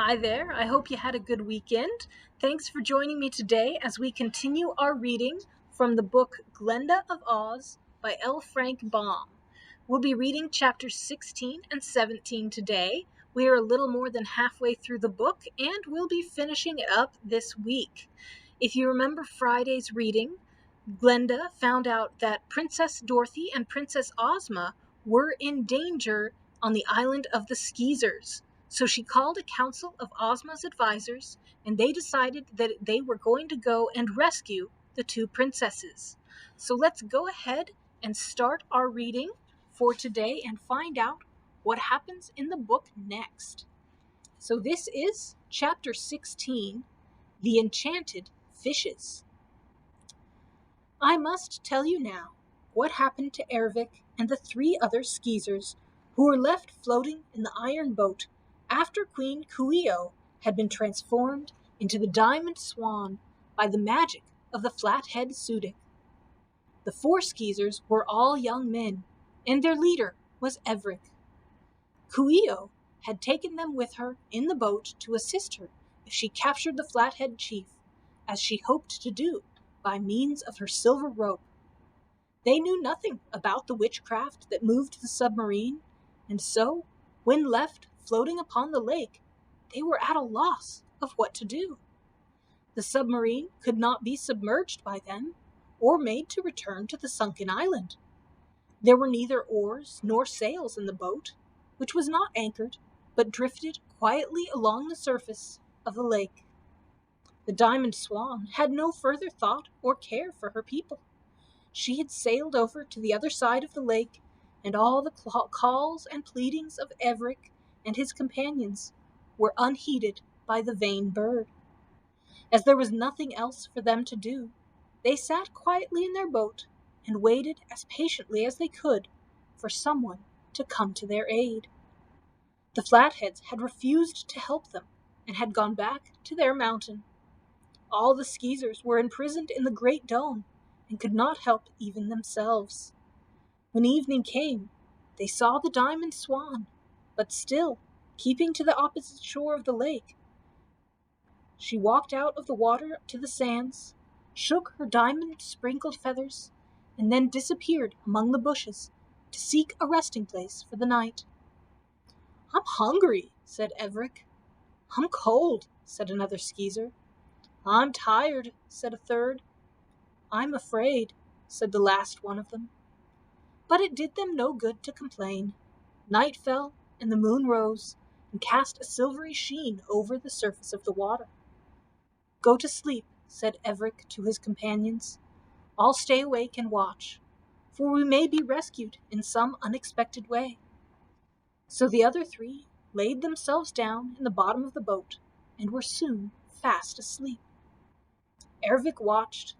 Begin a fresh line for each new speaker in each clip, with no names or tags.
Hi there, I hope you had a good weekend. Thanks for joining me today as we continue our reading from the book Glinda of Oz by L. Frank Baum. We'll be reading chapters 16 and 17 today. We are a little more than halfway through the book and we'll be finishing it up this week. If you remember Friday's reading, Glinda found out that Princess Dorothy and Princess Ozma were in danger on the island of the Skeezers. So she called a council of Ozma's advisors, and they decided that they were going to go and rescue the two princesses. So let's go ahead and start our reading for today and find out what happens in the book next. So this is chapter 16, The Enchanted Fishes. I must tell you now what happened to Ervic and the three other Skeezers who were left floating in the iron boat after Queen Coo ee oh had been transformed into the diamond swan by the magic of the flathead Sudic. The four Skeezers were all young men, and their leader was Everic. Coo ee oh had taken them with her in the boat to assist her if she captured the flathead chief, as she hoped to do by means of her silver rope. They knew nothing about the witchcraft that moved the submarine, and so, when left floating upon the lake, they were at a loss of what to do. The submarine could not be submerged by them, or made to return to the sunken island. There were neither oars nor sails in the boat, which was not anchored, but drifted quietly along the surface of the lake. The Diamond Swan had no further thought or care for her people. She had sailed over to the other side of the lake, and all the calls and pleadings of Everic and his companions were unheeded by the vain bird. As there was nothing else for them to do, they sat quietly in their boat and waited as patiently as they could for someone to come to their aid. The Flatheads had refused to help them and had gone back to their mountain. All the Skeezers were imprisoned in the great dome and could not help even themselves. When evening came, they saw the Diamond Swan, but still keeping to the opposite shore of the lake. She walked out of the water to the sands, shook her diamond-sprinkled feathers, and then disappeared among the bushes to seek a resting place for the night. "I'm hungry," said Everic. "I'm cold," said another Skeezer. "I'm tired," said a third. "I'm afraid," said the last one of them. But it did them no good to complain. Night fell, and the moon rose, and cast a silvery sheen over the surface of the water. "Go to sleep," said Everic to his companions. "I'll stay awake and watch, for we may be rescued in some unexpected way." So the other three laid themselves down in the bottom of the boat, and were soon fast asleep. Ervic watched.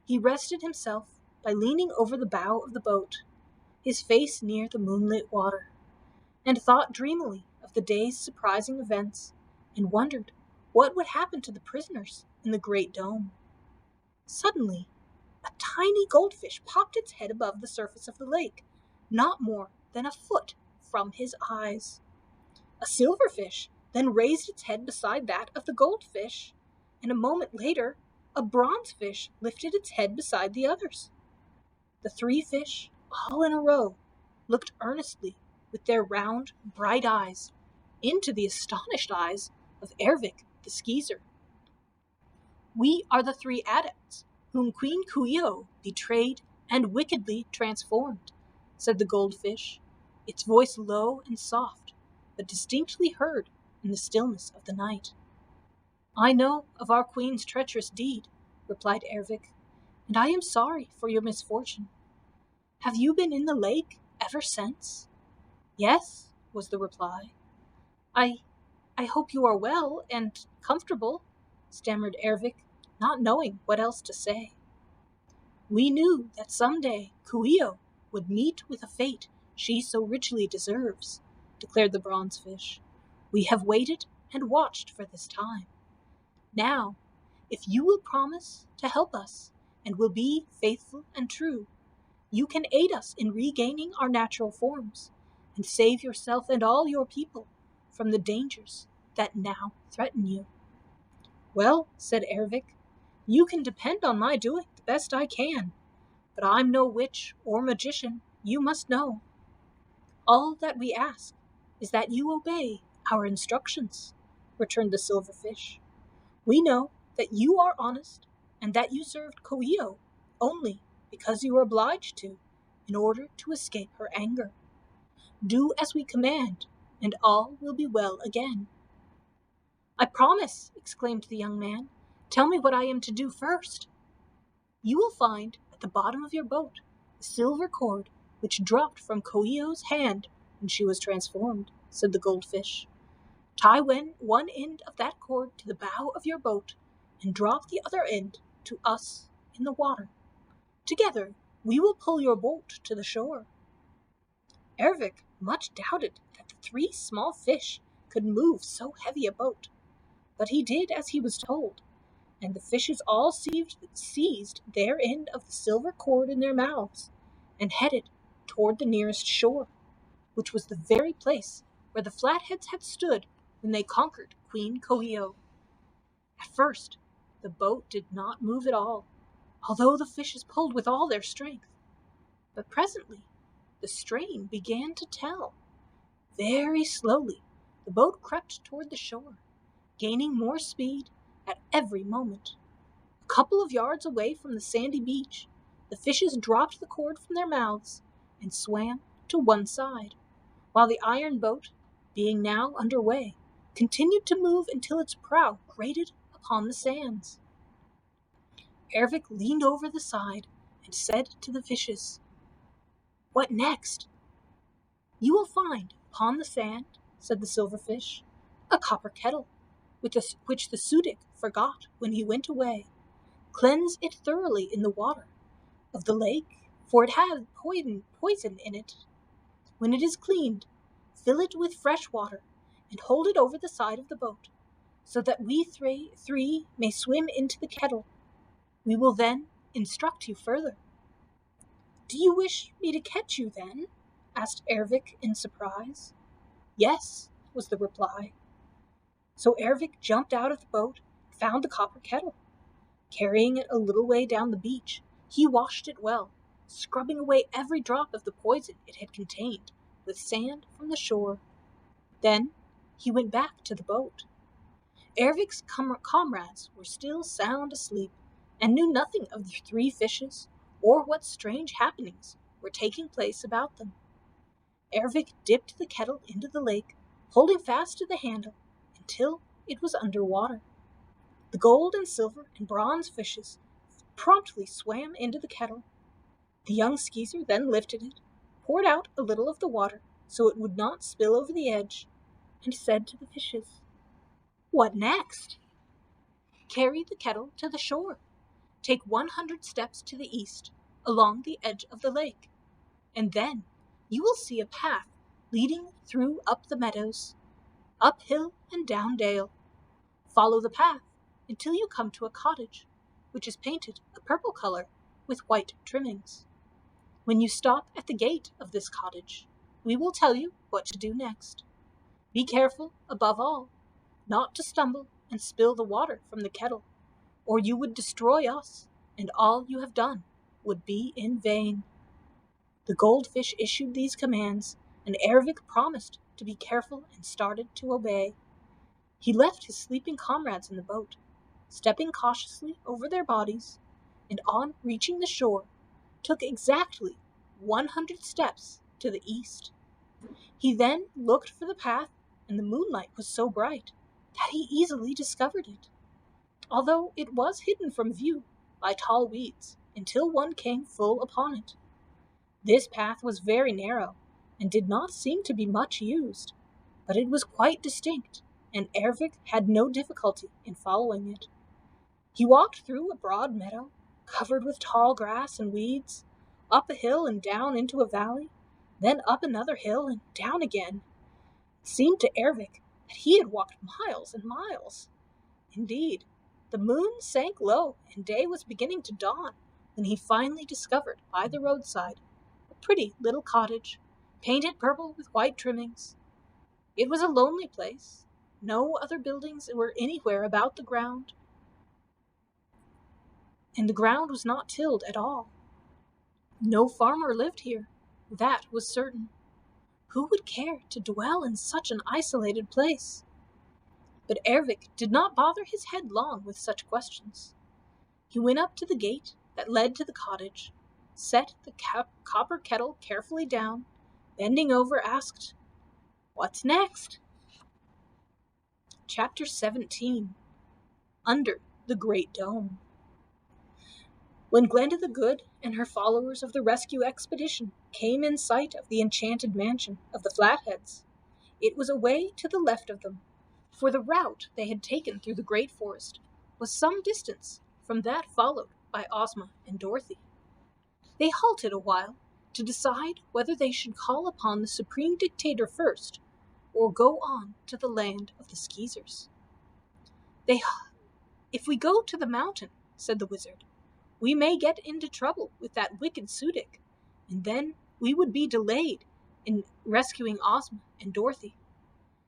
He rested himself by leaning over the bow of the boat, his face near the moonlit water, and thought dreamily of the day's surprising events, and wondered what would happen to the prisoners in the great dome. Suddenly, a tiny goldfish popped its head above the surface of the lake, not more than a foot from his eyes. A silverfish then raised its head beside that of the goldfish, and a moment later, a bronzefish lifted its head beside the others. The three fish, all in a row, looked earnestly with their round, bright eyes into the astonished eyes of Ervic the Skeezer. "We are the three adepts whom Queen Coo ee oh betrayed and wickedly transformed," said the goldfish, its voice low and soft, but distinctly heard in the stillness of the night. "I know of our queen's treacherous deed," replied Ervic, "and I am sorry for your misfortune. Have you been in the lake ever since?" "Yes," was the reply. I hope you are well and comfortable," stammered Ervic, not knowing what else to say. "We knew that some day Coo ee oh would meet with a fate she so richly deserves," declared the bronzefish. "We have waited and watched for this time. Now, if you will promise to help us and will be faithful and true, you can aid us in regaining our natural forms and save yourself and all your people from the dangers that now threaten you." "Well," said Ervic, "you can depend on my doing the best I can, but I'm no witch or magician, you must know. All that we ask is that you obey our instructions," returned the silverfish. "We know that you are honest and that you served Coo ee oh only because you were obliged to, in order to escape her anger. Do as we command, and all will be well again." "I promise," exclaimed the young man. "Tell me what I am to do first." "You will find at the bottom of your boat the silver cord which dropped from Coo ee oh's hand when she was transformed," said the goldfish. "Tie one end of that cord to the bow of your boat and drop the other end to us in the water. Together we will pull your boat to the shore." Ervic much doubted that the 3 small fish could move so heavy a boat, but he did as he was told, and the fishes all seized their end of the silver cord in their mouths and headed toward the nearest shore, which was the very place where the Flatheads had stood when they conquered Queen Coo ee oh. At first, the boat did not move at all, although the fishes pulled with all their strength. But presently, the strain began to tell. Very slowly, the boat crept toward the shore, gaining more speed at every moment. A couple of yards away from the sandy beach, the fishes dropped the cord from their mouths and swam to one side, while the iron boat, being now under way, continued to move until its prow grated upon the sands. Ervic leaned over the side and said to the fishes, "What next?" "You will find upon the sand," said the silverfish, "a copper kettle, which the Sudic forgot when he went away. Cleanse it thoroughly in the water of the lake, for it has poison in it. When it is cleaned, fill it with fresh water and hold it over the side of the boat, so that we three may swim into the kettle. We will then instruct you further." "Do you wish me to catch you then?" asked Ervic in surprise. "Yes," was the reply. So Ervic jumped out of the boat and found the copper kettle. Carrying it a little way down the beach, he washed it well, scrubbing away every drop of the poison it had contained with sand from the shore. Then he went back to the boat. Ervic's comrades were still sound asleep and knew nothing of the 3 fishes or what strange happenings were taking place about them. Ervic dipped the kettle into the lake, holding fast to the handle until it was under water. The gold and silver and bronze fishes promptly swam into the kettle. The young skeezer then lifted it, poured out a little of the water so it would not spill over the edge, and said to the fishes, "What next?" "Carry the kettle to the shore. Take 100 steps to the east, along the edge of the lake, and then you will see a path leading through up the meadows, up hill and down dale. Follow the path until you come to a cottage, which is painted a purple color with white trimmings. When you stop at the gate of this cottage, we will tell you what to do next. Be careful, above all, not to stumble and spill the water from the kettle, or you would destroy us, and all you have done would be in vain." The goldfish issued these commands, and Ervic promised to be careful and started to obey. He left his sleeping comrades in the boat, stepping cautiously over their bodies, and on reaching the shore, took exactly 100 steps to the east. He then looked for the path, and the moonlight was so bright that he easily discovered it, although it was hidden from view by tall weeds until one came full upon it. This path was very narrow and did not seem to be much used, but it was quite distinct, and Ervic had no difficulty in following it. He walked through a broad meadow, covered with tall grass and weeds, up a hill and down into a valley, then up another hill and down again. It seemed to Ervic that he had walked miles and miles. Indeed, the moon sank low and day was beginning to dawn when he finally discovered by the roadside a pretty little cottage, painted purple with white trimmings. It was a lonely place. No other buildings were anywhere about the ground, and the ground was not tilled at all. No farmer lived here, that was certain. Who would care to dwell in such an isolated place? But Ervik did not bother his head long with such questions. He went up to the gate that led to the cottage, set the copper kettle carefully down, bending over asked, "What's next?" Chapter 17. Under the Great Dome. When Glinda the Good and her followers of the rescue expedition came in sight of the enchanted mansion of the Flatheads, it was away to the left of them, for the route they had taken through the great forest was some distance from that followed by Ozma and Dorothy. They halted a while to decide whether they should call upon the Supreme Dictator first or go on to the land of the Skeezers. "If we go to the mountain," said the wizard, "we may get into trouble with that wicked Sudik, and then we would be delayed in rescuing Ozma and Dorothy.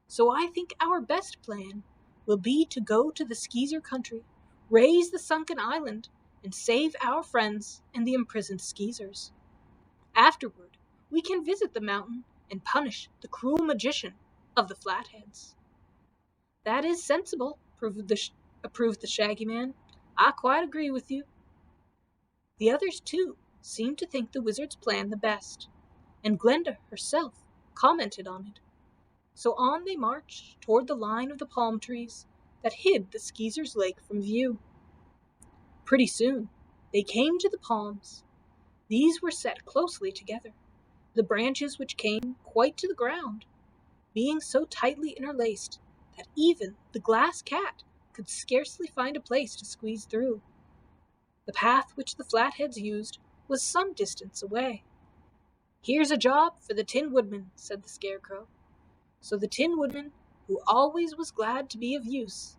So I think our best plan will be to go to the Skeezer country, raise the sunken island, and save our friends and the imprisoned Skeezers. Afterward, we can visit the mountain and punish the cruel magician of the Flatheads." "That is sensible," approved the Shaggy Man. "I quite agree with you." The others, too, seemed to think the wizard's plan the best, and Glinda herself commented on it. So on they marched toward the line of the palm trees that hid the Skeezers' lake from view. Pretty soon, they came to the palms. These were set closely together, the branches which came quite to the ground, being so tightly interlaced that even the glass cat could scarcely find a place to squeeze through. The path which the Flatheads used was some distance away. "Here's a job for the Tin Woodman," said the Scarecrow. So the Tin Woodman, who always was glad to be of use,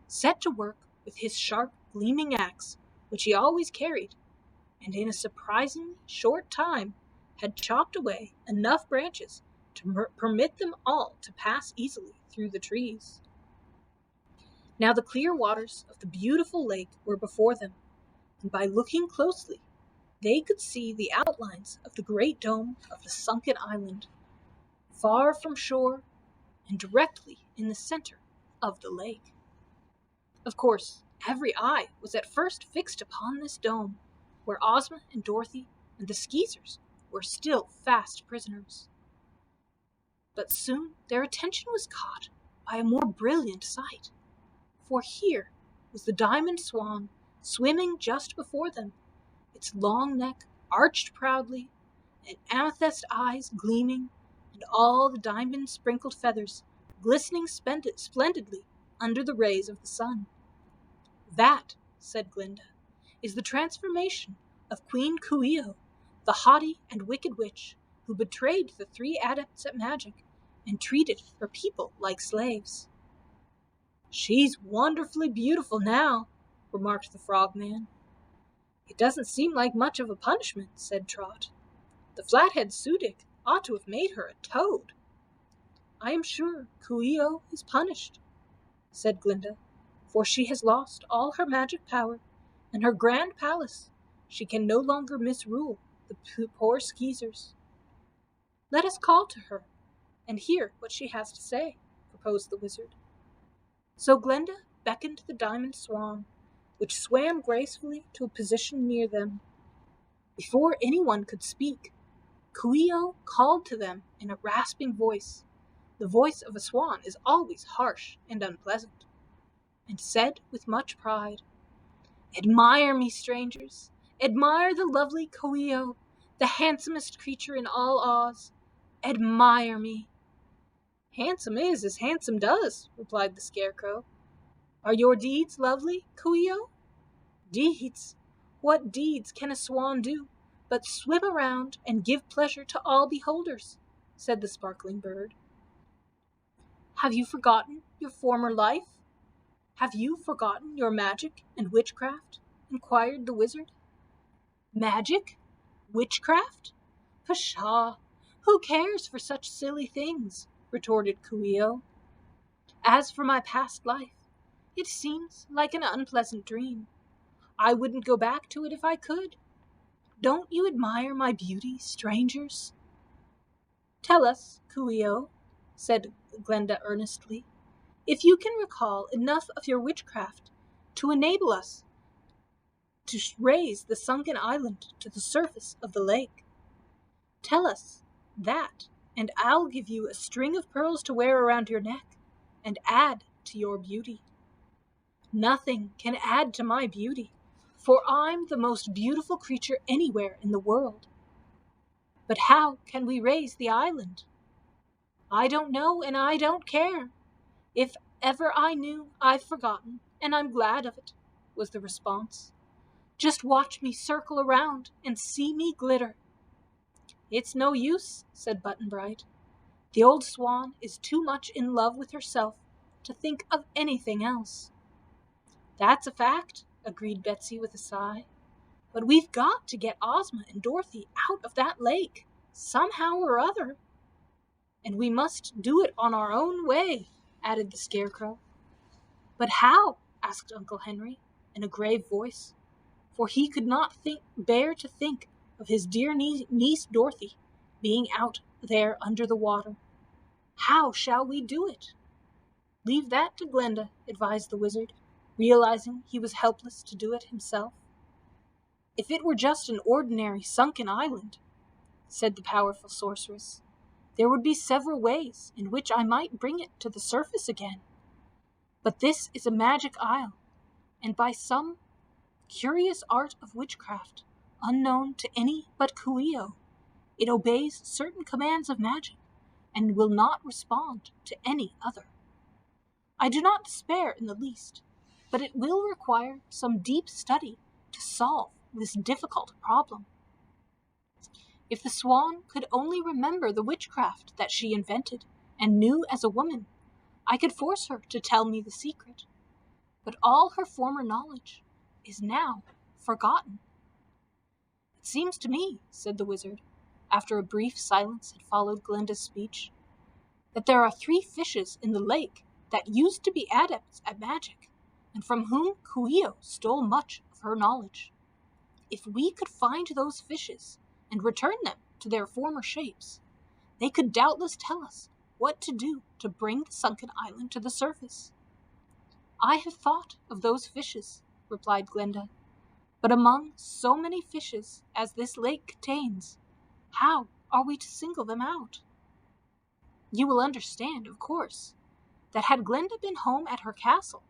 set to work with his sharp, gleaming axe, which he always carried, and in a surprisingly short time had chopped away enough branches to permit them all to pass easily through the trees. Now the clear waters of the beautiful lake were before them, and by looking closely, they could see the outlines of the great dome of the sunken island, far from shore and directly in the center of the lake. Of course, every eye was at first fixed upon this dome, where Ozma and Dorothy and the Skeezers were still fast prisoners. But soon their attention was caught by a more brilliant sight, for here was the diamond swan swimming just before them, its long neck arched proudly, and amethyst eyes gleaming, and all the diamond-sprinkled feathers glistening splendidly under the rays of the sun. "That," said Glinda, "is the transformation of Queen Coo ee oh, the haughty and wicked witch who betrayed the 3 adepts at magic and treated her people like slaves." "She's wonderfully beautiful now," remarked the Frogman. "It doesn't seem like much of a punishment," said Trot. "The Flathead Sudik ought to have made her a toad." "I am sure Coo ee oh is punished," said Glinda, "for she has lost all her magic power, and her grand palace she can no longer misrule the poor Skeezers." "Let us call to her and hear what she has to say," proposed the wizard. So Glinda beckoned the diamond swan, which swam gracefully to a position near them. Before anyone could speak, Coo ee oh called to them in a rasping voice — the voice of a swan is always harsh and unpleasant — and said with much pride, "Admire me, strangers! Admire the lovely Coo ee oh, the handsomest creature in all Oz! Admire me!" "Handsome is as handsome does," replied the Scarecrow. "Are your deeds lovely, Coo ee oh?" "Deeds? What deeds can a swan do but swim around and give pleasure to all beholders?" said the sparkling bird. "Have you forgotten your former life? Have you forgotten your magic and witchcraft?" inquired the wizard. "Magic? Witchcraft? Pshaw! Who cares for such silly things?" retorted Coo ee oh. As for my past life, it seems like an unpleasant dream. I wouldn't go back to it if I could. Don't you admire my beauty, strangers?" "Tell us, Coo ee oh," said Glinda earnestly, "if you can recall enough of your witchcraft to enable us to raise the sunken island to the surface of the lake. Tell us that, and I'll give you a string of pearls to wear around your neck, and add to your beauty." "Nothing can add to my beauty, for I'm the most beautiful creature anywhere in the world." "But how can we raise the island?" "I don't know, and I don't care. If ever I knew, I've forgotten, and I'm glad of it," was the response. "Just watch me circle around and see me glitter." "It's no use," said Button-Bright. "The old swan is too much in love with herself to think of anything else." "That's a fact," agreed Betsy with a sigh. "But we've got to get Ozma and Dorothy out of that lake, somehow or other." "And we must do it on our own way," added the Scarecrow. "But how?" asked Uncle Henry, in a grave voice, for he could not bear to think of his dear niece Dorothy being out there under the water. "How shall we do it?" "Leave that to Glinda," advised the Wizard, realizing he was helpless to do it himself. "If it were just an ordinary sunken island," said the powerful sorceress, "there would be several ways in which I might bring it to the surface again. But this is a magic isle, and by some curious art of witchcraft, unknown to any but Coo ee oh, it obeys certain commands of magic, and will not respond to any other. I do not despair in the least, but it will require some deep study to solve this difficult problem. If the swan could only remember the witchcraft that she invented and knew as a woman, I could force her to tell me the secret. But all her former knowledge is now forgotten." "It seems to me," said the Wizard, after a brief silence had followed Glinda's speech, "that there are 3 fishes in the lake that used to be adepts at magic, and from whom Coo ee oh stole much of her knowledge. If we could find those fishes and return them to their former shapes, they could doubtless tell us what to do to bring the sunken island to the surface." "I have thought of those fishes," replied Glinda, "but among so many fishes as this lake contains, how are we to single them out?" You will understand, of course, that had Glinda been home at her castle,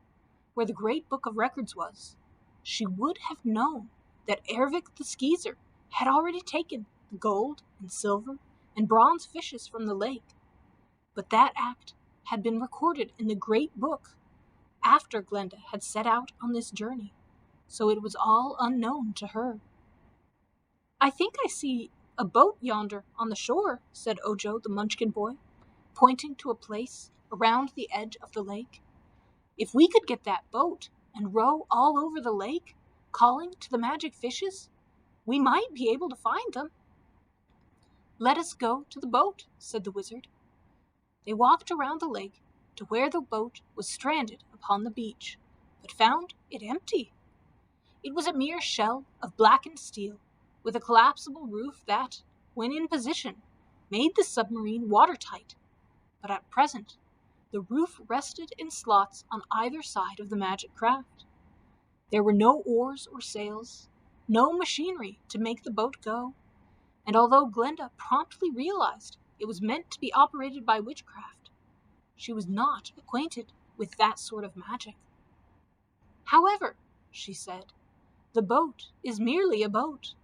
where the Great Book of Records was, she would have known that Ervic the Skeezer had already taken the gold and silver and bronze fishes from the lake, but that act had been recorded in the Great Book after Glinda had set out on this journey, so it was all unknown to her. "I think I see a boat yonder on the shore," said Ojo the Munchkin boy, pointing to a place around the edge of the lake. "If we could get that boat and row all over the lake, calling to the magic fishes, we might be able to find them." "Let us go to the boat," said the Wizard. They walked around the lake to where the boat was stranded upon the beach, but found it empty. It was a mere shell of blackened steel, with a collapsible roof that, when in position, made the submarine watertight, but at present the roof rested in slots on either side of the magic craft. There were no oars or sails, no machinery to make the boat go, and although Glinda promptly realized it was meant to be operated by witchcraft, she was not acquainted with that sort of magic. "However," she said, "the boat is merely a boat,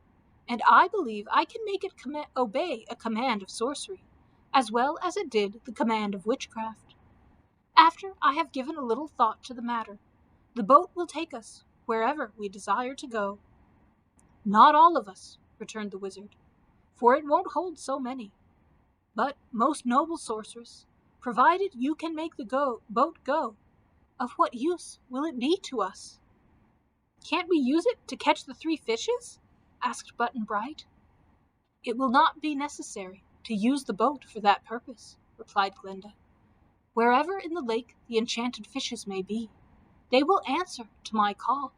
and I believe I can make it obey a command of sorcery, as well as it did the command of witchcraft. After I have given a little thought to the matter, the boat will take us wherever we desire to go." "Not all of us," returned the Wizard, "for it won't hold so many. But, most noble sorceress, provided you can make the boat go, of what use will it be to us?" "Can't we use it to catch the 3 fishes?" asked Button-Bright. "It will not be necessary to use the boat for that purpose," replied Glinda. Wherever in the lake the enchanted fishes may be, they will answer to my call.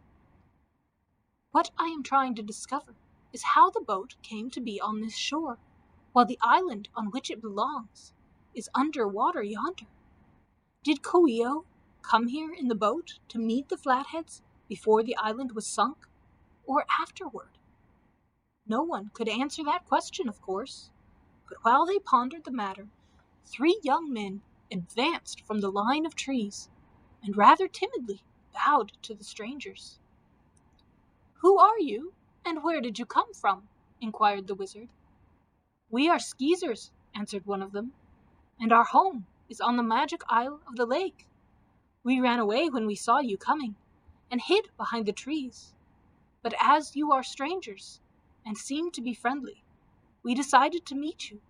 What I am trying to discover is how the boat came to be on this shore, while the island on which it belongs is under water yonder. Did Coo ee oh come here in the boat to meet the Flatheads before the island was sunk, or afterward? No one could answer that question, of course, but while they pondered the matter, 3 young men advanced from the line of trees and rather timidly bowed to the strangers. "Who are you, and where did you come from?" inquired the wizard. "We are Skeezers," answered one of them, "and our home is on the magic isle of the lake. We ran away when we saw you coming, and hid behind the trees. But as you are strangers, and seem to be friendly, we decided to meet you,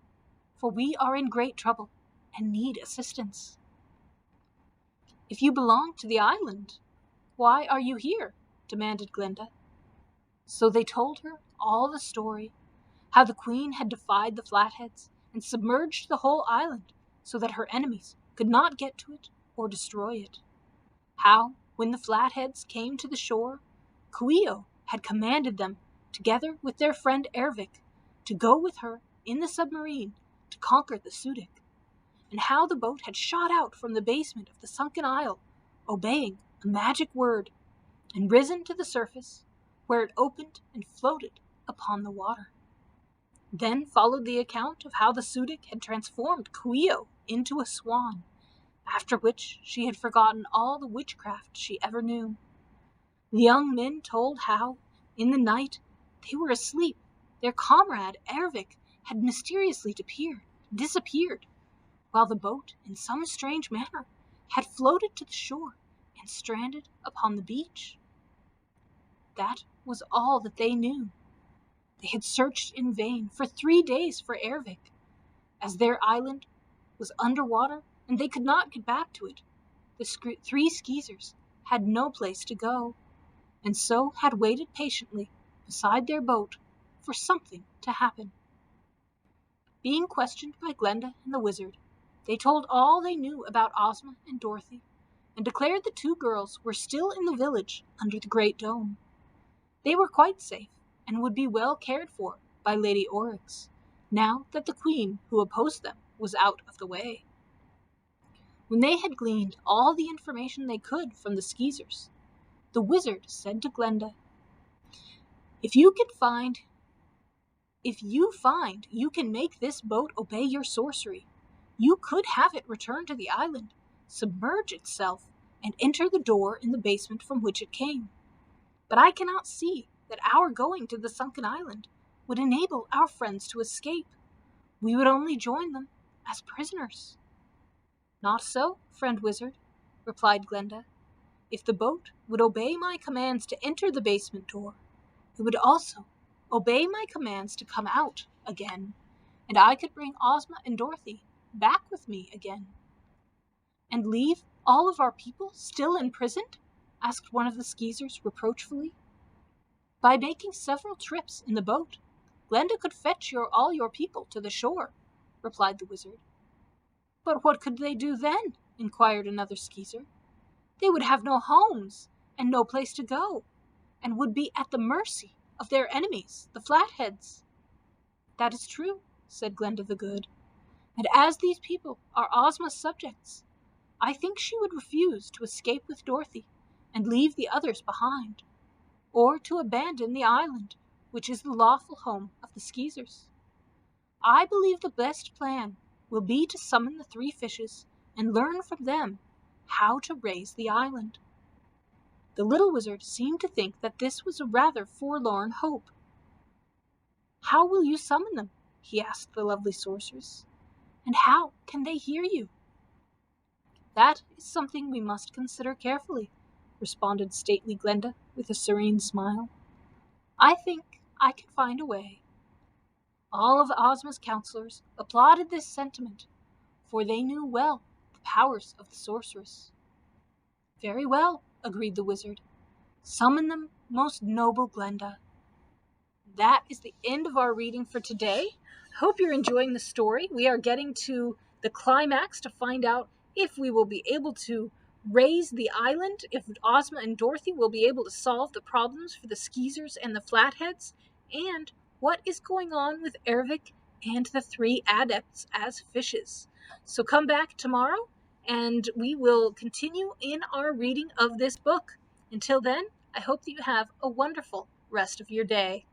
for we are in great trouble and need assistance." "If you belong to the island, why are you here?" demanded Glinda. So they told her all the story, how the Queen had defied the Flatheads and submerged the whole island so that her enemies could not get to it or destroy it. How, when the Flatheads came to the shore, Coo ee oh had commanded them, together with their friend Ervic, to go with her in the submarine to conquer the Sudic, and how the boat had shot out from the basement of the sunken isle, obeying a magic word, and risen to the surface, where it opened and floated upon the water. Then followed the account of how the Sudic had transformed Coo ee oh into a swan, after which she had forgotten all the witchcraft she ever knew. The young men told how, in the night they were asleep, their comrade Ervic had mysteriously disappeared, while the boat, in some strange manner, had floated to the shore and stranded upon the beach. That was all that they knew. They had searched in vain for 3 days for Ervic. As their island was under water and they could not get back to it, the 3 Skeezers had no place to go, and so had waited patiently beside their boat for something to happen. Being questioned by Glinda and the wizard, they told all they knew about Ozma and Dorothy, and declared the 2 girls were still in the village under the Great Dome. They were quite safe, and would be well cared for by Lady Oryx, now that the Queen who opposed them was out of the way. When they had gleaned all the information they could from the Skeezers, the wizard said to Glinda, If you find you can make this boat obey your sorcery, you could have it return to the island, submerge itself, and enter the door in the basement from which it came. But I cannot see that our going to the sunken island would enable our friends to escape. We would only join them as prisoners." "Not so, friend wizard," replied Glinda. "If the boat would obey my commands to enter the basement door, it would also obey my commands to come out again, and I could bring Ozma and Dorothy back with me again." "And leave all of our people still imprisoned?" asked one of the Skeezers reproachfully. "By making several trips in the boat, Glinda could fetch all your people to the shore," replied the wizard. "But what could they do then?" inquired another Skeezer. "They would have no homes and no place to go, and would be at the mercy of their enemies, the Flatheads." "That is true," said Glinda the Good, "and as these people are Ozma's subjects, I think she would refuse to escape with Dorothy and leave the others behind, or to abandon the island, which is the lawful home of the Skeezers. I believe the best plan will be to summon the 3 fishes and learn from them how to raise the island." The little wizard seemed to think that this was a rather forlorn hope. "How will you summon them?" he asked the lovely sorceress. "And how can they hear you?" "That is something we must consider carefully," responded stately Glinda with a serene smile. "I think I can find a way." All of Ozma's counselors applauded this sentiment, for they knew well the powers of the sorceress. "Very well," agreed the wizard. "Summon them, most noble Glinda." That is the end of our reading for today. Hope you're enjoying the story. We are getting to the climax to find out if we will be able to raise the island, if Ozma and Dorothy will be able to solve the problems for the Skeezers and the Flatheads, and what is going on with Ervik and the 3 adepts as fishes. So come back tomorrow and we will continue in our reading of this book. Until then, I hope that you have a wonderful rest of your day.